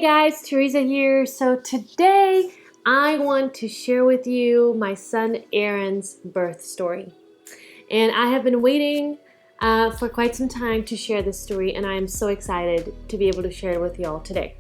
guys, Tereza here. So today I want to share with you my son Aaron's birth story. And I have been waiting for quite some time to share this story, and I am so excited to be able to share it with you all today.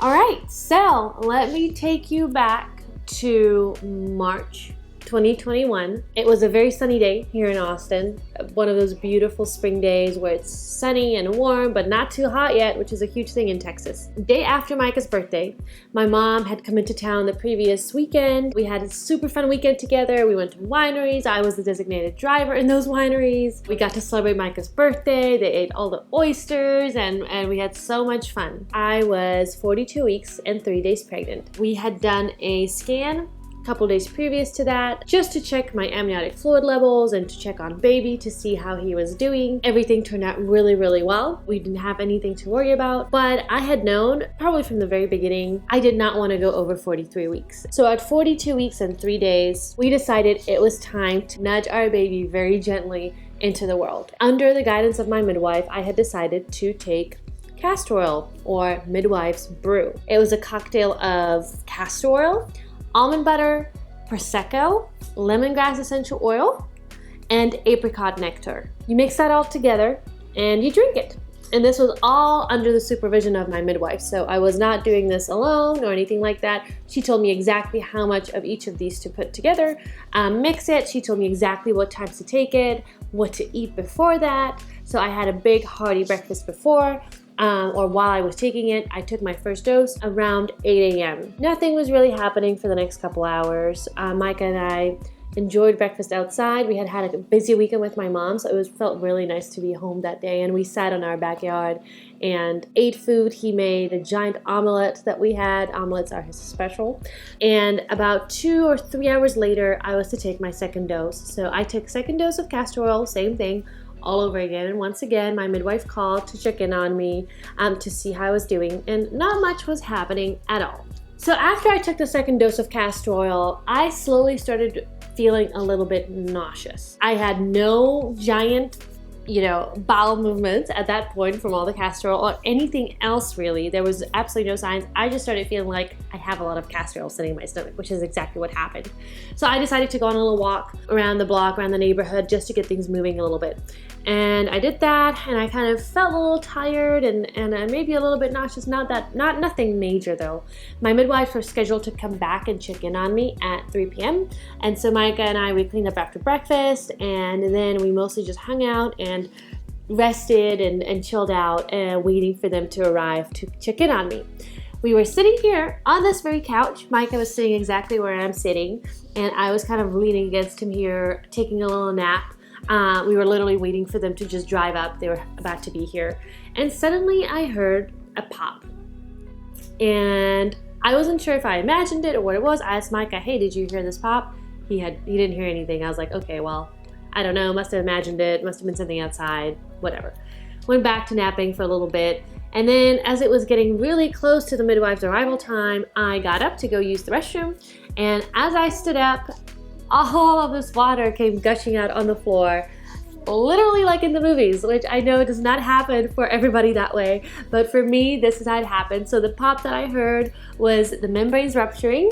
Alright, so let me take you back to March 2021. It was a very sunny day here in Austin. One of those beautiful spring days where it's sunny and warm, but not too hot yet, which is a huge thing in Texas. Day after Micah's birthday, my mom had come into town the previous weekend. We had a super fun weekend together. We went to wineries. I was the designated driver in those wineries. We got to celebrate Micah's birthday. They ate all the oysters and we had so much fun. I was 42 weeks and 3 days pregnant. We had done a scan couple days previous to that just to check my amniotic fluid levels and to check on baby to see how he was doing. Everything turned out really well. We didn't have anything to worry about, but I had known probably from the very beginning I did not want to go over 43 weeks. So at 42 weeks and 3 days, we decided it was time to nudge our baby very gently into the world. Under the guidance of my midwife, I had decided to take castor oil, or Midwife's brew. It was a cocktail of castor oil, almond butter, prosecco, lemongrass essential oil, and apricot nectar. You mix that all together and you drink it. And this was all under the supervision of my midwife. So I was not doing this alone or anything like that. She told me exactly how much of each of these to put together, mix it. She told me exactly what times to take it, what to eat before that. So I had a big hearty breakfast before. Or while I was taking it. I took my first dose around 8 a.m. Nothing was really happening for the next couple hours. Micah and I enjoyed breakfast outside. We had had a busy weekend with my mom, so it felt really nice to be home that day. And we sat in our backyard and ate food. He made a giant omelet that we had. Omelets are his special. And about 2 or 3 hours later, I was to take my second dose. So I took second dose of castor oil, same thing, all over again. And once again, my midwife called to check in on me to see how I was doing, and not much was happening at all. So after I took the second dose of castor oil, I slowly started feeling a little bit nauseous. I had no giant bowel movements at that point from all the castor oil or anything else really. There was absolutely no signs. I just started feeling like I have a lot of castor oil sitting in my stomach, which is exactly what happened. So I decided to go on a little walk around the block, around the neighborhood, just to get things moving a little bit. And I did that, and I kind of felt a little tired and maybe a little bit nauseous. Nothing major though. My midwife was scheduled to come back and check in on me at 3 p.m. And so Micah and I, we cleaned up after breakfast, and then we mostly just hung out and rested and chilled out, waiting for them to arrive to check in on me. We were sitting here on this very couch. Micah was sitting exactly where I'm sitting, and I was kind of leaning against him here, taking a little nap. We were literally waiting for them to just drive up. They were about to be here. And suddenly I heard a pop. And I wasn't sure if I imagined it or what it was. I asked Micah, hey, did you hear this pop? He didn't hear anything. I was like, okay, well, I don't know. Must have imagined it. Must have been something outside. Whatever. Went back to napping for a little bit. And then as it was getting really close to the midwife's arrival time, I got up to go use the restroom. And as I stood up, all of this water came gushing out on the floor, literally like in the movies, which I know does not happen for everybody that way, but for me, this is how it happened. So the pop that I heard was the membranes rupturing,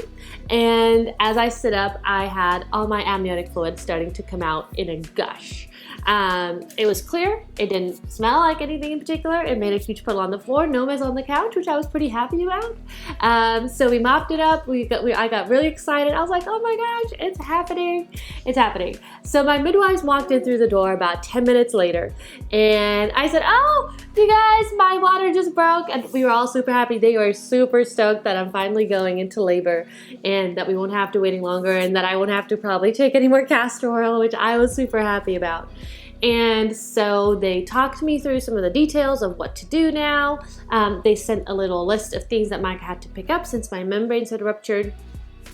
and as I stood up, I had all my amniotic fluid starting to come out in a gush. It was clear. It didn't smell like anything in particular. It made a huge puddle on the floor. No mess on the couch, which I was pretty happy about. So we mopped it up. I got really excited. I was like, oh my gosh, it's happening. It's happening. So my midwives walked in through the door about 10 minutes later, and I said, oh, you guys, my water just broke. And we were all super happy. They were super stoked that I'm finally going into labor and that we won't have to wait any longer and that I won't have to probably take any more castor oil, which I was super happy about. And so they talked me through some of the details of what to do now. They sent a little list of things that Micah had to pick up since my membranes had ruptured.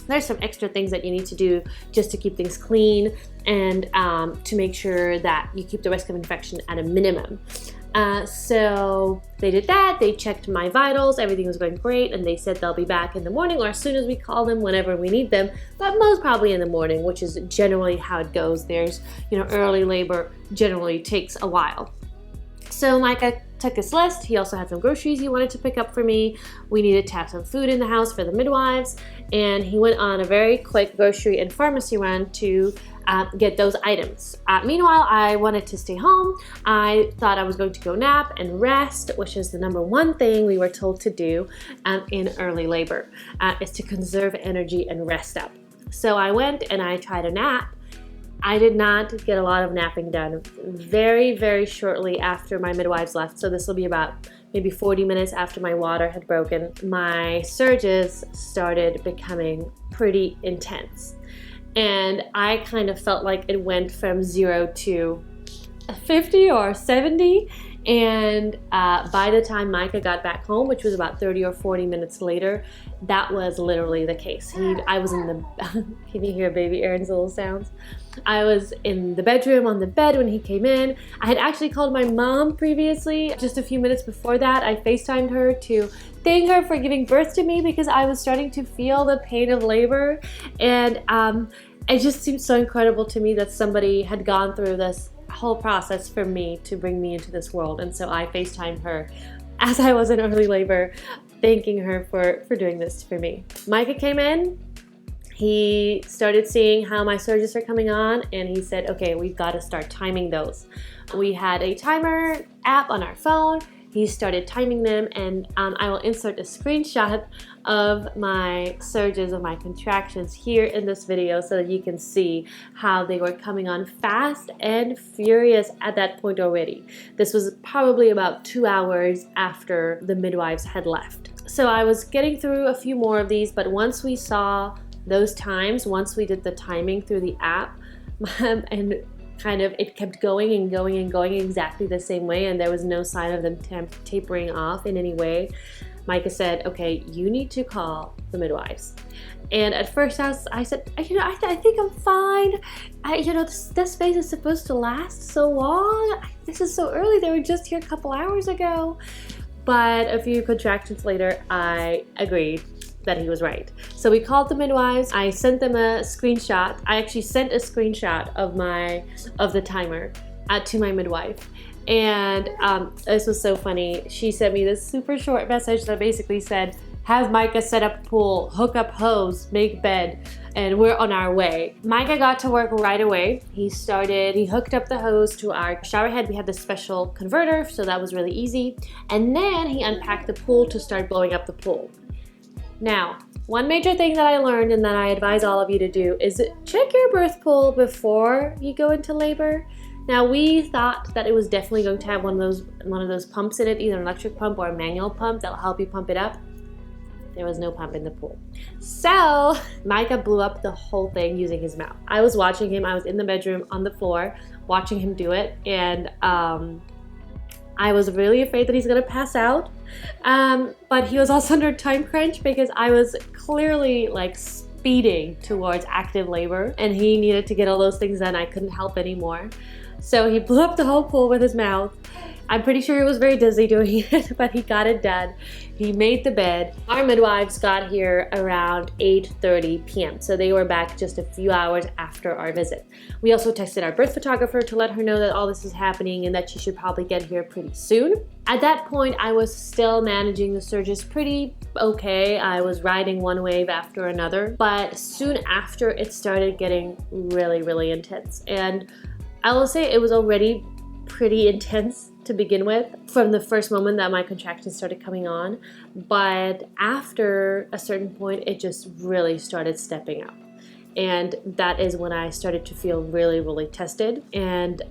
There's some extra things that you need to do just to keep things clean and to make sure that you keep the risk of infection at a minimum. So they did that. They checked my vitals. Everything was going great, and they said they'll be back in the morning or as soon as we call them, whenever we need them, but most probably in the morning, which is generally how it goes. There's, early labor generally takes a while. So Micah took his list. He also had some groceries he wanted to pick up for me. We needed to have some food in the house for the midwives, and he went on a very quick grocery and pharmacy run to get those items. Meanwhile, I wanted to stay home. I thought I was going to go nap and rest, which is the number one thing we were told to do in early labor, is to conserve energy and rest up. So I went and I tried a nap. I did not get a lot of napping done. Very, very shortly after my midwives left, so this will be about maybe 40 minutes after my water had broken, my surges started becoming pretty intense. And I kind of felt like it went from 0 to 50 or 70. And by the time Micah got back home, which was about 30 or 40 minutes later, that was literally the case. I was in the, can you hear baby Aaron's little sounds? I was in the bedroom on the bed when he came in. I had actually called my mom previously. Just a few minutes before that, I FaceTimed her to thank her for giving birth to me because I was starting to feel the pain of labor. And it just seemed so incredible to me that somebody had gone through this whole process for me to bring me into this world. And so I FaceTimed her as I was in early labor, thanking her for doing this for me. Micah came in. He started seeing how my surges are coming on, and he said, okay, we've got to start timing those. We had a timer app on our phone. He started timing them, and I will insert a screenshot of my surges, of my contractions here in this video so that you can see how they were coming on fast and furious at that point already. This was probably about 2 hours after the midwives had left. So I was getting through a few more of these, but once we saw those times, once we did the timing through the app, and kind of it kept going and going and going exactly the same way, and there was no sign of them tapering off in any way, Micah said, okay, you need to call the midwives. And at first I said, I think I'm fine. This phase is supposed to last so long. This is so early. They were just here a couple hours ago. But a few contractions later, I agreed that he was right. So we called the midwives. I sent them a screenshot. I actually sent a screenshot of the timer to my midwife. And this was so funny. She sent me this super short message that basically said, have Micah set up pool, hook up hose, make bed, and we're on our way. Micah got to work right away. He hooked up the hose to our shower head. We had this special converter, so that was really easy. And then he unpacked the pool to start blowing up the pool. Now, one major thing that I learned and that I advise all of you to do is check your birth pool before you go into labor. Now, we thought that it was definitely going to have one of those pumps in it, either an electric pump or a manual pump that'll help you pump it up. There was no pump in the pool. So Micah blew up the whole thing using his mouth. I was watching him. I was in the bedroom on the floor watching him do it, and I was really afraid that he's gonna pass out, but he was also under time crunch because I was clearly like speeding towards active labor, and he needed to get all those things done. I couldn't help anymore. So he blew up the whole pool with his mouth. I'm pretty sure he was very dizzy doing it, but he got it done. He made the bed. Our midwives got here around 8:30 p.m. So they were back just a few hours after our visit. We also texted our birth photographer to let her know that all this is happening and that she should probably get here pretty soon. At that point, I was still managing the surges pretty okay. I was riding one wave after another, but soon after it started getting really, really intense. And I will say it was already pretty intense to begin with from the first moment that my contractions started coming on, but after a certain point it just really started stepping up, and that is when I started to feel really, really tested, and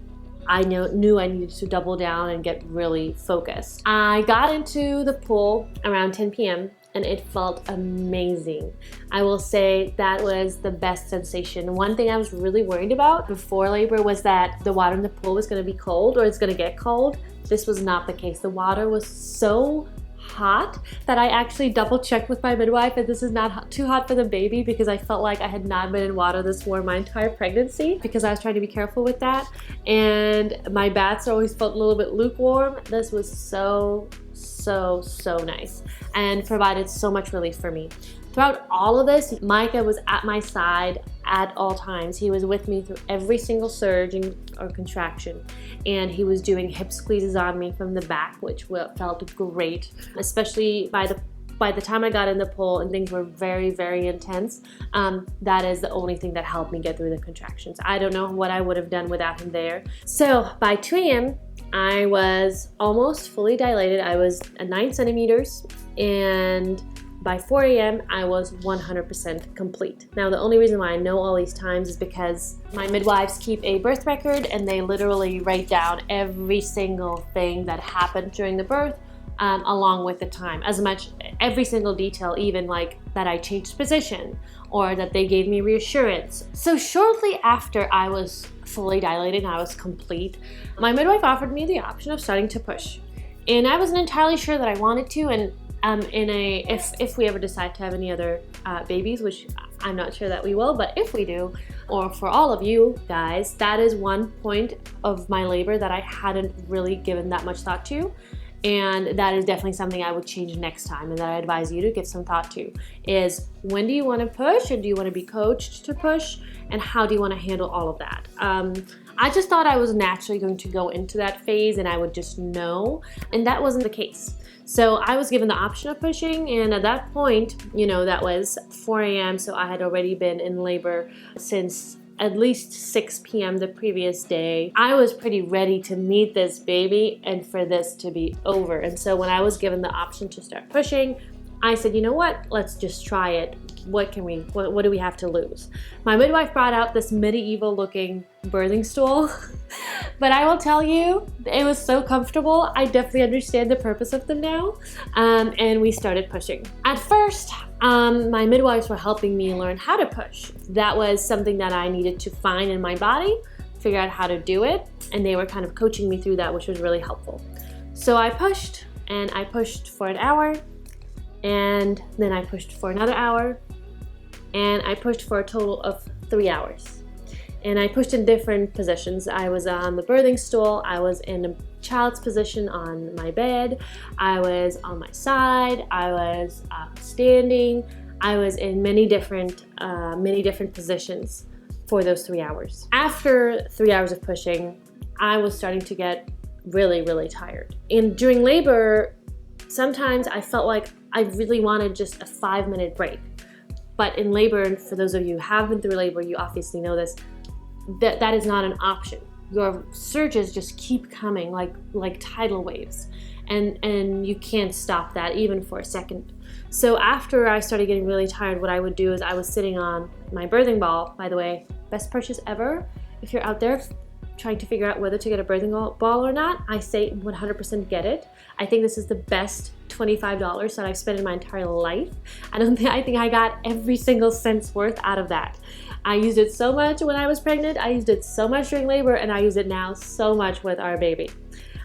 I knew I needed to double down and get really focused. I got into the pool around 10 p.m. and it felt amazing. I will say that was the best sensation. One thing I was really worried about before labor was that the water in the pool was gonna be cold or it's gonna get cold. This was not the case. The water was so hot that I actually double checked with my midwife that this is not too hot for the baby, because I felt like I had not been in water this warm my entire pregnancy, because I was trying to be careful with that. And my baths always felt a little bit lukewarm. This was so nice and provided so much relief for me. Throughout all of this, Micah was at my side at all times. He was with me through every single surge or contraction, and he was doing hip squeezes on me from the back, which felt great, especially by the time I got in the pool and things were very, very intense. That is the only thing that helped me get through the contractions. I don't know what I would have done without him there. So by 2 a.m., I was almost fully dilated. I was at 9 centimeters, and by 4 a.m., I was 100% complete. Now, the only reason why I know all these times is because my midwives keep a birth record, and they literally write down every single thing that happened during the birth, along with the time. Every single detail, even like that I changed position or that they gave me reassurance. So shortly after I was fully dilated and I was complete, my midwife offered me the option of starting to push. And I wasn't entirely sure that I wanted to, and if we ever decide to have any other babies, which I'm not sure that we will, but if we do, or for all of you guys, that is one point of my labor that I hadn't really given that much thought to. And that is definitely something I would change next time, and that I advise you to give some thought to, is when do you want to push, and do you want to be coached to push, and how do you want to handle all of that? I just thought I was naturally going to go into that phase and I would just know, and that wasn't the case. So I was given the option of pushing, and at that point, that was 4 a.m., so I had already been in labor since at least 6 p.m. the previous day. I was pretty ready to meet this baby and for this to be over. And so when I was given the option to start pushing, I said, you know what, let's just try it. What do we have to lose? My midwife brought out this medieval looking birthing stool, but I will tell you, it was so comfortable. I definitely understand the purpose of them now. And we started pushing. At first, my midwives were helping me learn how to push. That was something that I needed to find in my body, figure out how to do it, and they were kind of coaching me through that, which was really helpful. So I pushed, and I pushed for an hour, and then I pushed for another hour, and I pushed for a total of 3 hours. And I pushed in different positions. I was on the birthing stool, I was in a child's position on my bed, I was on my side, I was standing, I was in many different positions for those 3 hours. After 3 hours of pushing, I was starting to get really, really tired. And during labor, sometimes I felt like I really wanted just a 5-minute break. But in labor, and for those of you who have been through labor, you obviously know this, that is not an option. Your surges just keep coming like tidal waves, and you can't stop that even for a second. So after I started getting really tired, what I would do is I was sitting on my birthing ball. By the way, best purchase ever. If you're out there trying to figure out whether to get a birthing ball or not, I say 100% get it. I think this is the best $25 that I've spent in my entire life. I think I got every single cent's worth out of that. I used it so much when I was pregnant, I used it so much during labor, and I use it now so much with our baby.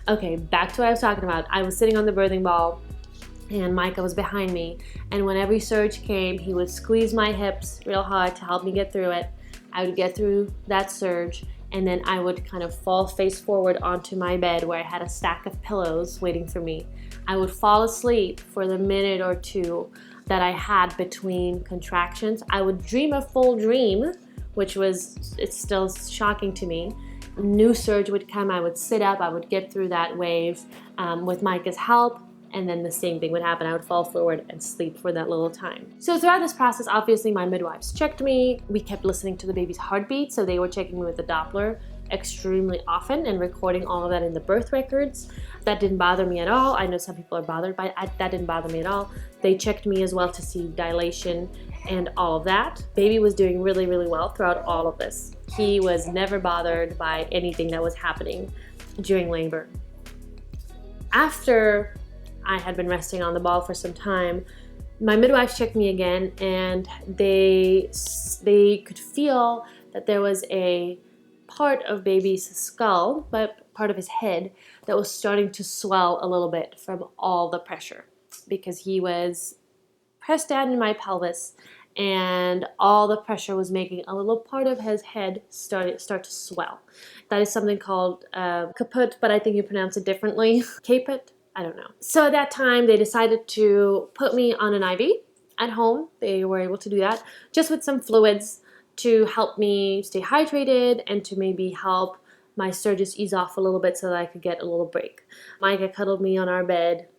Okay, back to what I was talking about. I was sitting on the birthing ball, and Micah was behind me, and when every surge came, he would squeeze my hips real hard to help me get through it. I would get through that surge, and then I would kind of fall face forward onto my bed where I had a stack of pillows waiting for me. I would fall asleep for the minute or two that I had between contractions. I would dream a full dream, it's still shocking to me. A new surge would come, I would sit up, I would get through that wave with Micah's help, and then the same thing would happen. I would fall forward and sleep for that little time. So throughout this process, obviously my midwives checked me. We kept listening to the baby's heartbeat, so they were checking me with the Doppler extremely often and recording all of that in the birth records. That didn't bother me at all. I know some people are bothered by it. That didn't bother me at all. They checked me as well to see dilation and all of that. Baby was doing really, really well throughout all of this. He was never bothered by anything that was happening during labor. After I had been resting on the ball for some time, my midwives checked me again, and they could feel that there was a part of baby's skull, but part of his head, that was starting to swell a little bit from all the pressure, because he was pressed down in my pelvis, and all the pressure was making a little part of his head start to swell. That is something called caput, but I think you pronounce it differently. Caput? I don't know. So at that time, they decided to put me on an IV at home. They were able to do that just with some fluids to help me stay hydrated and to maybe help my sturgis ease off a little bit so that I could get a little break. Micah cuddled me on our bed,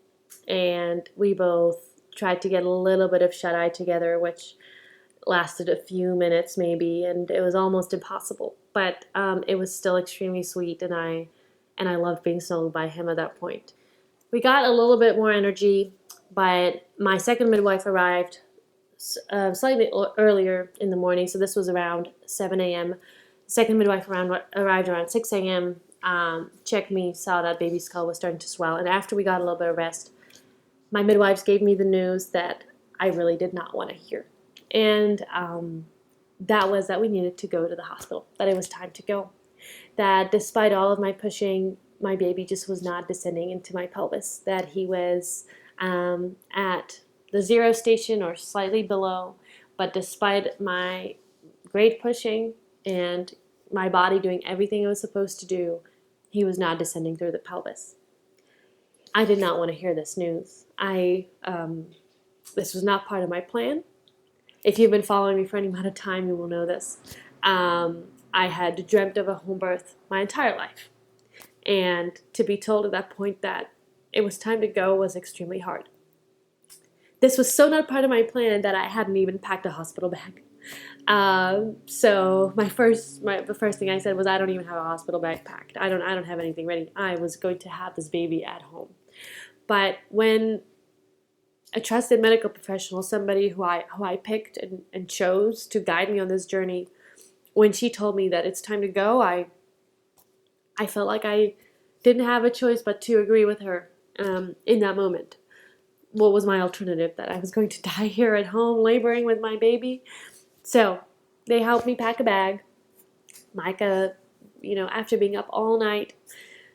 and we both tried to get a little bit of shut-eye together, which lasted a few minutes maybe, and it was almost impossible. But it was still extremely sweet, and I loved being snuggled by him at that point. We got a little bit more energy, but my second midwife arrived slightly earlier in the morning, so this was around 7 a.m. The second midwife arrived around 6 a.m., checked me, saw that baby's skull was starting to swell, and after we got a little bit of rest, my midwives gave me the news that I really did not want to hear. And that was that we needed to go to the hospital, that it was time to go. That despite all of my pushing, my baby just was not descending into my pelvis, that he was at the 0 station or slightly below, but despite my great pushing and my body doing everything it was supposed to do, he was not descending through the pelvis. I did not want to hear this news. This was not part of my plan. If you've been following me for any amount of time, you will know this. I had dreamt of a home birth my entire life. And to be told at that point that it was time to go was extremely hard. This was so not part of my plan that I hadn't even packed a hospital bag. So the first thing I said was, I don't even have a hospital bag packed. I don't have anything ready. I was going to have this baby at home. But when a trusted medical professional, somebody who I picked and chose to guide me on this journey, when she told me that it's time to go, I felt like I didn't have a choice but to agree with her in that moment. What was my alternative? That I was going to die here at home laboring with my baby? So they helped me pack a bag. Micah, after being up all night,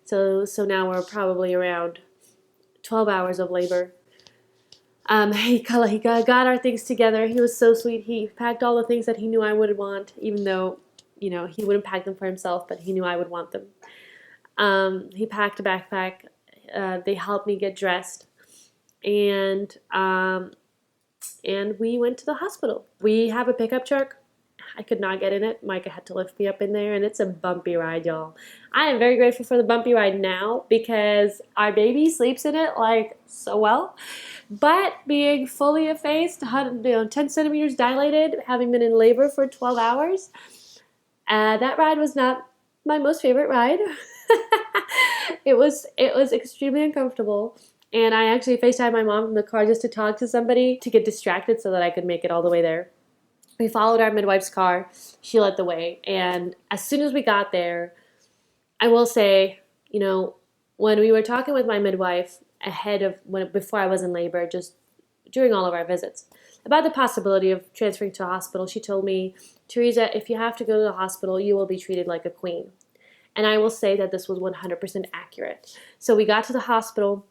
so now we're probably around 12 hours of labor. He got our things together. He was so sweet. He packed all the things that he knew I would want, even though, he wouldn't pack them for himself, but he knew I would want them. He packed a backpack. They helped me get dressed. And we went to the hospital. We have a pickup truck. I could not get in it. Micah had to lift me up in there, and it's a bumpy ride, y'all. I am very grateful for the bumpy ride now because our baby sleeps in it like so well. But being fully effaced, 10 centimeters dilated, having been in labor for 12 hours, that ride was not my most favorite ride. It was extremely uncomfortable. And I actually FaceTimed my mom from the car just to talk to somebody to get distracted so that I could make it all the way there. We followed our midwife's car. She led the way. And as soon as we got there, I will say, when we were talking with my midwife before I was in labor, just during all of our visits, about the possibility of transferring to a hospital, she told me, Tereza, if you have to go to the hospital, you will be treated like a queen. And I will say that this was 100% accurate. So we got to the hospital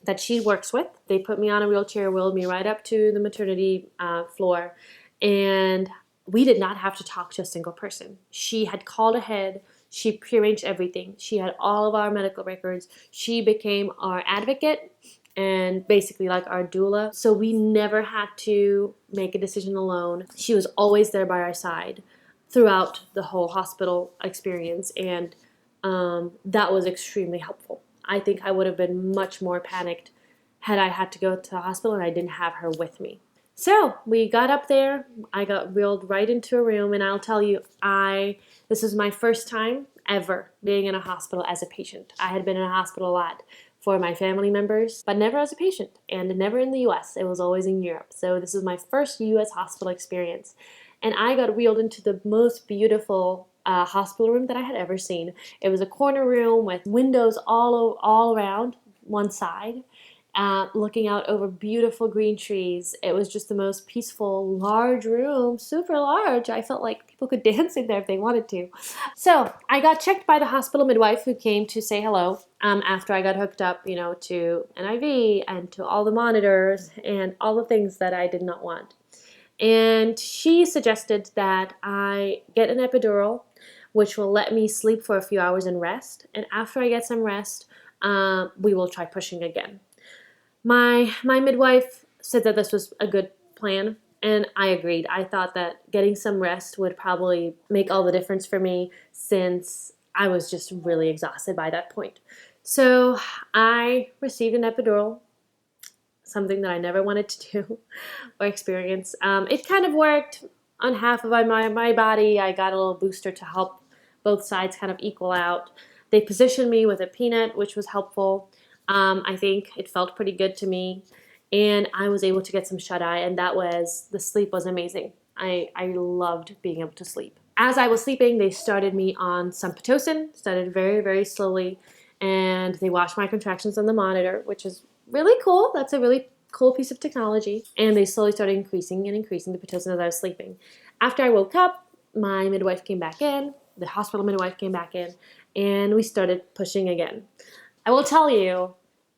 that she works with. They put me on a wheelchair, wheeled me right up to the maternity floor, and we did not have to talk to a single person. She had called ahead. She prearranged everything. She had all of our medical records. She became our advocate and basically like our doula. So we never had to make a decision alone. She was always there by our side throughout the whole hospital experience, and that was extremely helpful. I think I would have been much more panicked had I had to go to the hospital and I didn't have her with me. So we got up there. I got wheeled right into a room, and I'll tell you, this was my first time ever being in a hospital as a patient. I had been in a hospital a lot for my family members, but never as a patient, and never in the US. It was always in Europe. So this was my first US hospital experience. And I got wheeled into the most beautiful hospital room that I had ever seen. It was a corner room with windows all around one side, looking out over beautiful green trees. It was just the most peaceful, large room, super large. I felt like people could dance in there if they wanted to. So I got checked by the hospital midwife who came to say hello after I got hooked up, to an IV and to all the monitors and all the things that I did not want. And she suggested that I get an epidural, which will let me sleep for a few hours and rest. And after I get some rest, we will try pushing again. My midwife said that this was a good plan. And I agreed. I thought that getting some rest would probably make all the difference for me since I was just really exhausted by that point. So I received an epidural, something that I never wanted to do or experience. It kind of worked on half of my body. I got a little booster to help both sides kind of equal out. They positioned me with a peanut, which was helpful. I think it felt pretty good to me. And I was able to get some shut-eye, and the sleep was amazing. I loved being able to sleep. As I was sleeping, they started me on some Pitocin, started very, very slowly, and they watched my contractions on the monitor, which is really cool. That's a really cool piece of technology. And they slowly started increasing and increasing the Pitocin as I was sleeping. After I woke up, my midwife came back in, the hospital midwife came back in, and we started pushing again. I will tell you,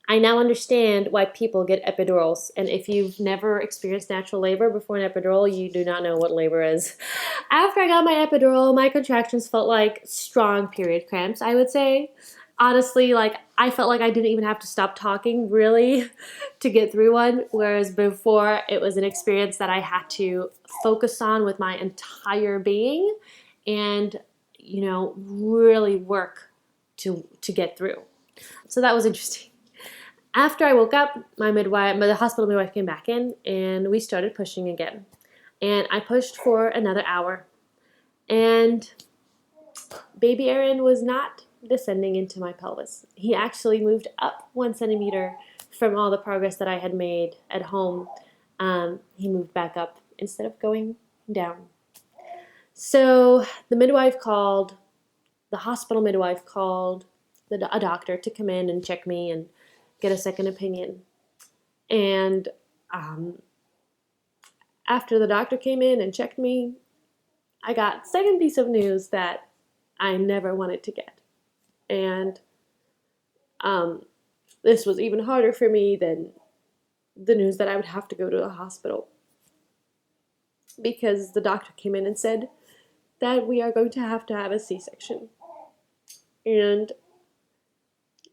I now understand why people get epidurals. And if you've never experienced natural labor before an epidural, you do not know what labor is. After I got my epidural, my contractions felt like strong period cramps, I would say. Honestly, like I felt like I didn't even have to stop talking really to get through one, whereas before it was an experience that I had to focus on with my entire being and, really work to get through. So that was interesting. After I woke up, the hospital midwife came back in, and we started pushing again. And I pushed for another hour. And baby Aaron was not descending into my pelvis. He actually moved up 1 centimeter from all the progress that I had made at home. He moved back up instead of going down. So the hospital midwife called a doctor to come in and check me and get a second opinion. And after the doctor came in and checked me, I got second piece of news that I never wanted to get. And this was even harder for me than the news that I would have to go to the hospital, because the doctor came in and said that we are going to have a C-section. And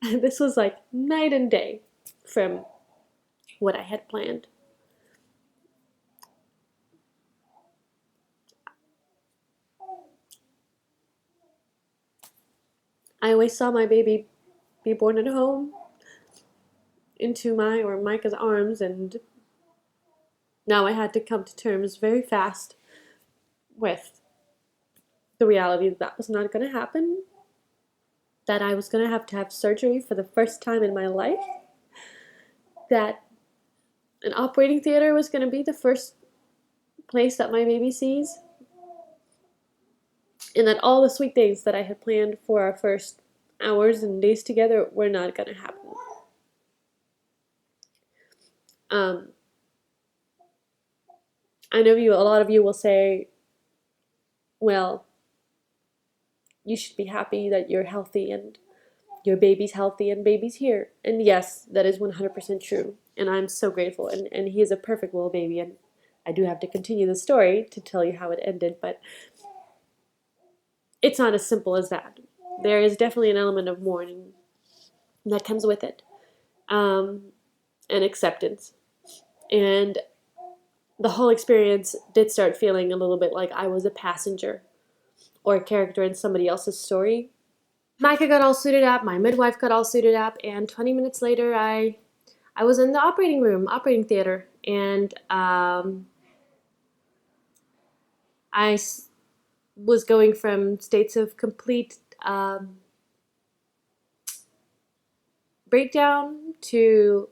this was like night and day from what I had planned. I always saw my baby be born at home into Micah's arms, and now I had to come to terms very fast with the reality that was not going to happen, that I was going to have surgery for the first time in my life, that an operating theater was going to be the first place that my baby sees, and that all the sweet things that I had planned for our first hours and days together were not going to happen. I know a lot of you will say, well, you should be happy that you're healthy and your baby's healthy and baby's here. And yes, that is 100% true. And I'm so grateful. And he is a perfect little baby. And I do have to continue the story to tell you how it ended, but it's not as simple as that. There is definitely an element of mourning that comes with it, and acceptance. And the whole experience did start feeling a little bit like I was a passenger or a character in somebody else's story. Micah got all suited up, my midwife got all suited up, and 20 minutes later I was in the operating theater, and I was going from states of complete breakdown to,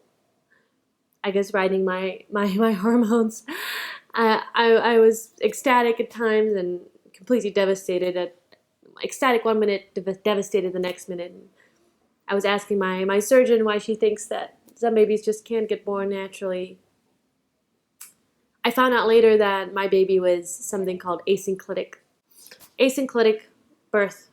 I guess, riding my hormones. I was ecstatic at times and completely devastated. Ecstatic 1 minute, devastated the next minute. I was asking my surgeon why she thinks that some babies just can't get born naturally. I found out later that my baby was something called asynclitic. Asynclitic birth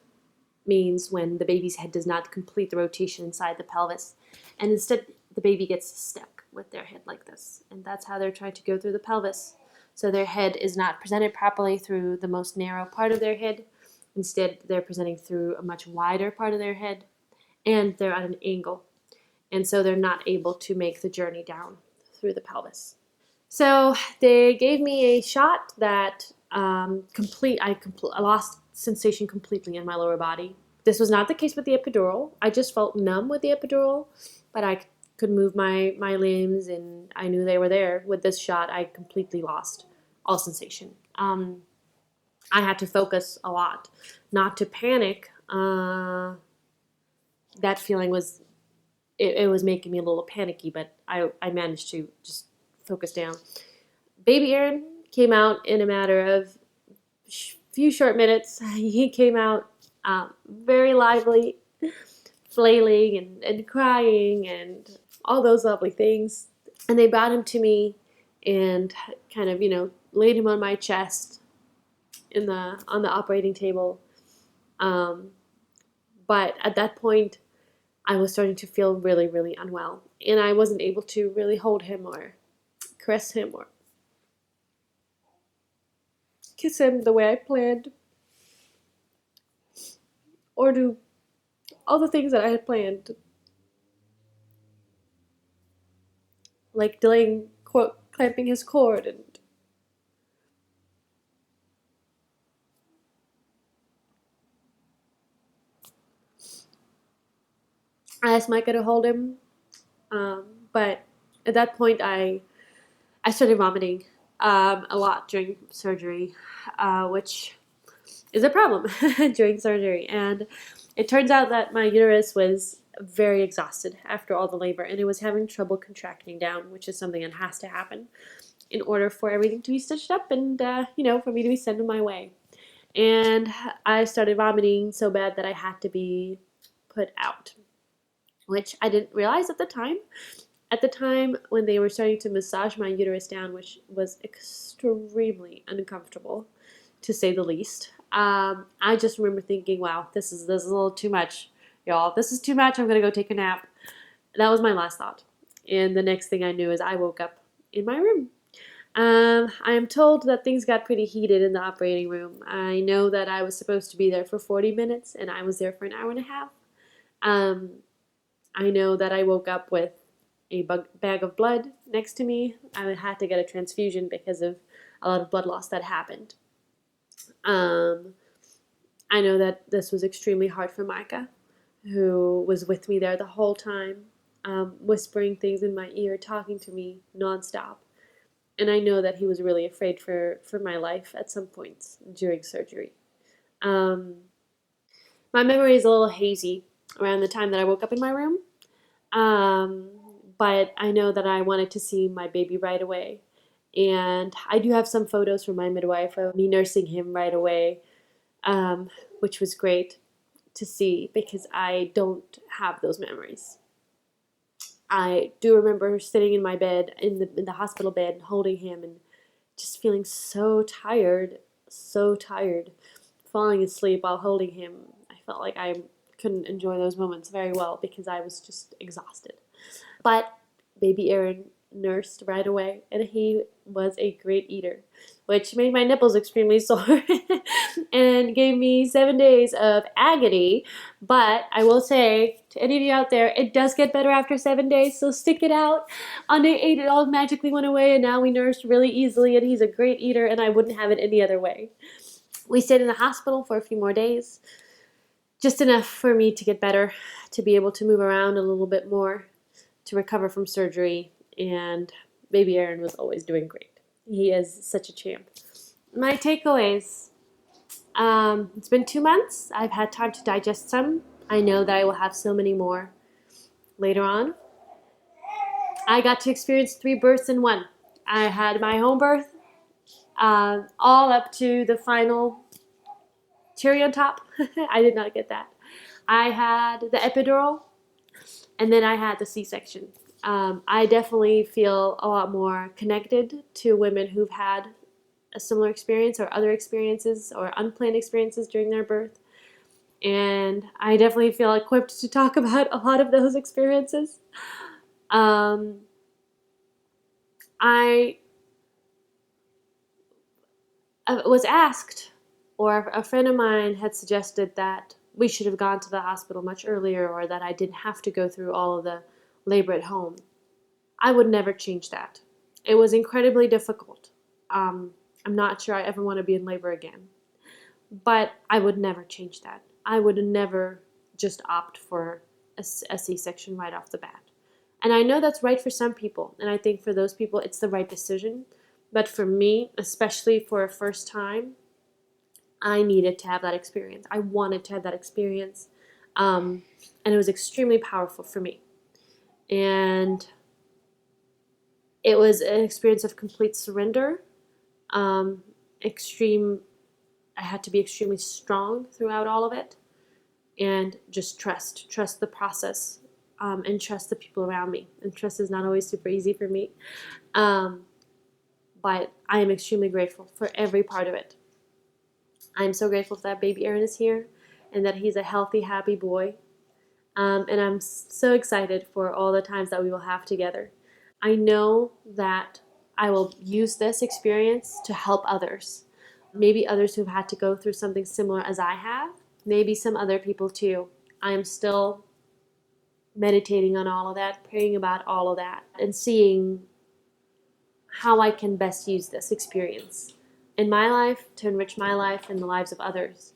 means when the baby's head does not complete the rotation inside the pelvis, and instead the baby gets stuck with their head like this, and that's how they're trying to go through the pelvis. So their head is not presented properly through the most narrow part of their head. Instead, they're presenting through a much wider part of their head, and they're at an angle, and so they're not able to make the journey down through the pelvis. So they gave me a shot that I lost sensation completely in my lower body. This was not the case with the epidural. I just felt numb with the epidural, but I could move my limbs and I knew they were there. With this shot, I completely lost all sensation. I had to focus a lot, not to panic. That feeling was it was making me a little panicky, but I managed to just focus down. Baby Aaron came out in a matter of few short minutes. He came out very lively, flailing and crying and all those lovely things. And they brought him to me and kind of, laid him on my chest on the operating table. But at that point, I was starting to feel really, really unwell. And I wasn't able to really hold him or caress him or kiss him the way I planned or do all the things that I had planned. Like delaying, clamping his cord and I asked Micah to hold him. But at that point, I started vomiting a lot during surgery, which is a problem during surgery. And it turns out that my uterus was very exhausted after all the labor, and it was having trouble contracting down, which is something that has to happen in order for everything to be stitched up and, for me to be sent on my way. And I started vomiting so bad that I had to be put out, which I didn't realize at the time. At the time when they were starting to massage my uterus down, which was extremely uncomfortable, to say the least, I just remember thinking, wow, this is a little too much, y'all. This is too much. I'm going to go take a nap. That was my last thought. And the next thing I knew is I woke up in my room. I am told that things got pretty heated in the operating room. I know that I was supposed to be there for 40 minutes, and I was there for an hour and a half. I know that I woke up with a bag of blood next to me. I had to get a transfusion because of a lot of blood loss that happened. I know that this was extremely hard for Micah, who was with me there the whole time, whispering things in my ear, talking to me nonstop. And I know that he was really afraid for my life at some points during surgery. My memory is a little hazy around the time that I woke up in my room. But I know that I wanted to see my baby right away. And I do have some photos from my midwife of me nursing him right away, which was great to see because I don't have those memories. I do remember sitting in my bed, in the hospital bed, holding him and just feeling so tired, falling asleep while holding him. I felt like I couldn't enjoy those moments very well because I was just exhausted. But baby Aaron nursed right away, and he was a great eater, which made my nipples extremely sore and gave me 7 days of agony. But I will say to any of you out there, it does get better after 7 days, so stick it out. On day 8, it all magically went away, and now we nursed really easily, and he's a great eater, and I wouldn't have it any other way. We stayed in the hospital for a few more days, just enough for me to get better, to be able to move around a little bit more, to recover from surgery, and baby Aaron was always doing great. He is such a champ. My takeaways. It's been 2 months. I've had time to digest some. I know that I will have so many more later on. I got to experience 3 births in one. I had my home birth, all up to the final cherry on top. I did not get that. I had the epidural, and then I had the C-section. I definitely feel a lot more connected to women who've had a similar experience or other experiences or unplanned experiences during their birth. And I definitely feel equipped to talk about a lot of those experiences. I was asked, or a friend of mine had suggested that we should have gone to the hospital much earlier, or that I didn't have to go through all of the labor at home. I would never change that. It was incredibly difficult. I'm not sure I ever want to be in labor again. But I would never change that. I would never just opt for a C-section right off the bat. And I know that's right for some people, and I think for those people it's the right decision. But for me, especially for a first time, I needed to have that experience. I wanted to have that experience. And it was extremely powerful for me. And it was an experience of complete surrender, extreme. I had to be extremely strong throughout all of it, and just trust the process, and trust the people around me. And trust is not always super easy for me, but I am extremely grateful for every part of it. I'm so grateful that baby Aaron is here, and that he's a healthy, happy boy. And I'm so excited for all the times that we will have together. I know that I will use this experience to help others. Maybe others who've had to go through something similar as I have. Maybe some other people too. I am still meditating on all of that, praying about all of that, and seeing how I can best use this experience in my life to enrich my life and the lives of others.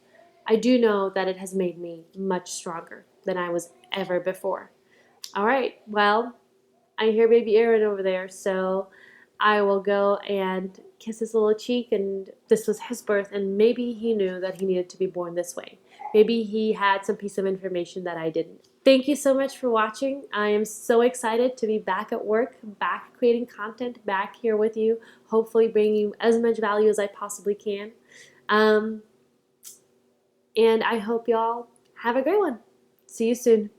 I do know that it has made me much stronger than I was ever before. All right, well, I hear baby Aaron over there, so I will go and kiss his little cheek, and this was his birth, and maybe he knew that he needed to be born this way. Maybe he had some piece of information that I didn't. Thank you so much for watching. I am so excited to be back at work, back creating content, back here with you, hopefully bringing you as much value as I possibly can. And I hope y'all have a great one. See you soon.